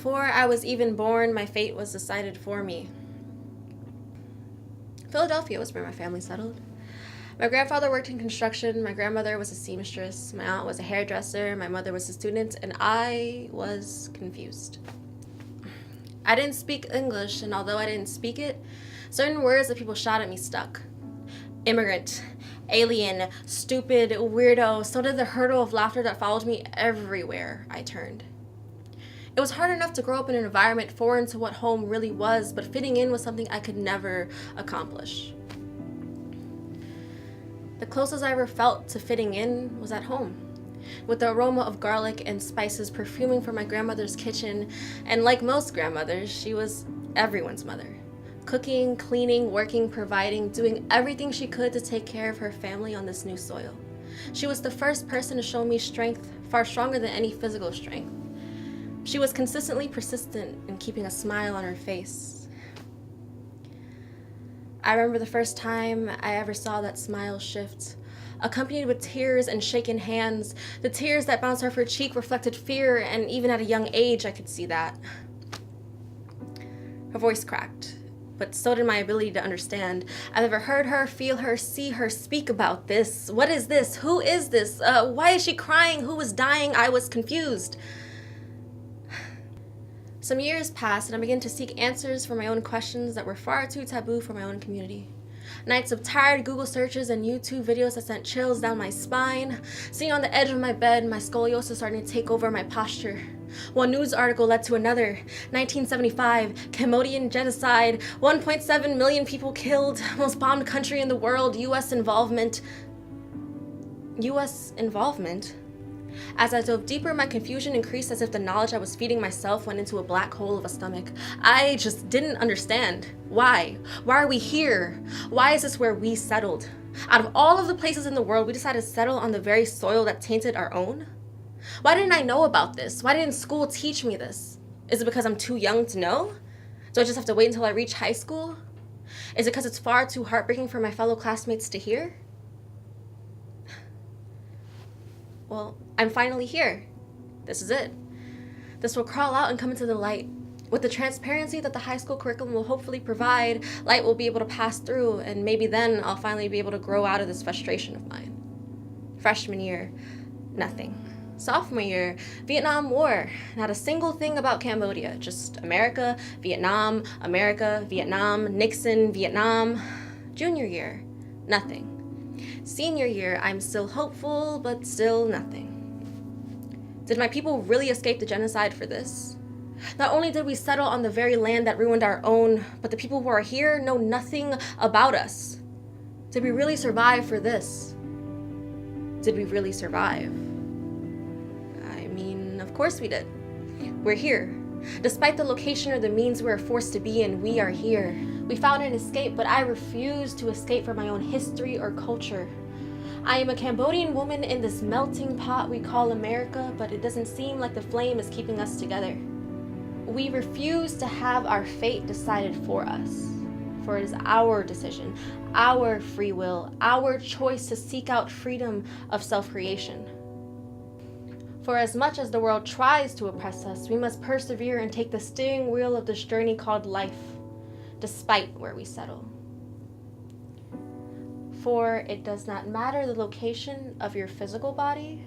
Before I was even born, my fate was decided for me. Philadelphia was where my family settled. My grandfather worked in construction, my grandmother was a seamstress, my aunt was a hairdresser, my mother was a student, and I was confused. I didn't speak English, and although I didn't speak it, certain words that people shot at me stuck. Immigrant, alien, stupid, weirdo, so did the hurdle of laughter that followed me everywhere I turned. It was hard enough to grow up in an environment foreign to what home really was, but fitting in was something I could never accomplish. The closest I ever felt to fitting in was at home, with the aroma of garlic and spices perfuming from my grandmother's kitchen, and like most grandmothers, she was everyone's mother. Cooking, cleaning, working, providing, doing everything she could to take care of her family on this new soil. She was the first person to show me strength far stronger than any physical strength. She was consistently persistent in keeping a smile on her face. I remember the first time I ever saw that smile shift, accompanied with tears and shaken hands. The tears that bounced off her cheek reflected fear, and even at a young age, I could see that. Her voice cracked, but so did my ability to understand. I've never heard her, feel her, see her, speak about this. What is this? Who is this? Why is she crying? Who was dying? I was confused. Some years passed, and I began to seek answers for my own questions that were far too taboo for my own community. Nights of tired Google searches and YouTube videos that sent chills down my spine. Sitting on the edge of my bed, my scoliosis starting to take over my posture. One news article led to another. 1975, Cambodian genocide, 1.7 million people killed, most bombed country in the world, U.S. involvement. U.S. involvement? As I dove deeper, my confusion increased as if the knowledge I was feeding myself went into a black hole of a stomach. I just didn't understand. Why? Why are we here? Why is this where we settled? Out of all of the places in the world, we decided to settle on the very soil that tainted our own? Why didn't I know about this? Why didn't school teach me this? Is it because I'm too young to know? Do I just have to wait until I reach high school? Is it because it's far too heartbreaking for my fellow classmates to hear? Well, I'm finally here. This is it. This will crawl out and come into the light. With the transparency that the high school curriculum will hopefully provide, light will be able to pass through, and maybe then I'll finally be able to grow out of this frustration of mine. Freshman year, nothing. Sophomore year, Vietnam War. Not a single thing about Cambodia. Just America, Vietnam, Nixon, Vietnam. Junior year, nothing. Senior year, I'm still hopeful, but still nothing. Did my people really escape the genocide for this? Not only did we settle on the very land that ruined our own, but the people who are here know nothing about us. Did we really survive for this? Did we really survive? I mean, of course we did. We're here. Despite the location or the means we are forced to be in, we are here. We found an escape, but I refuse to escape from my own history or culture. I am a Cambodian woman in this melting pot we call America, but it doesn't seem like the flame is keeping us together. We refuse to have our fate decided for us, for it is our decision, our free will, our choice to seek out freedom of self-creation. For as much as the world tries to oppress us, we must persevere and take the steering wheel of this journey called life, despite where we settle. For it does not matter the location of your physical body,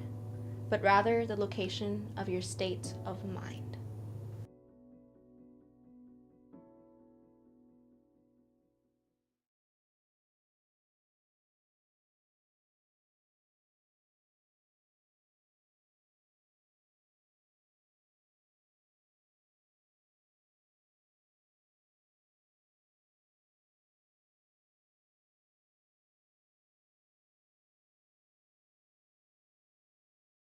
but rather the location of your state of mind.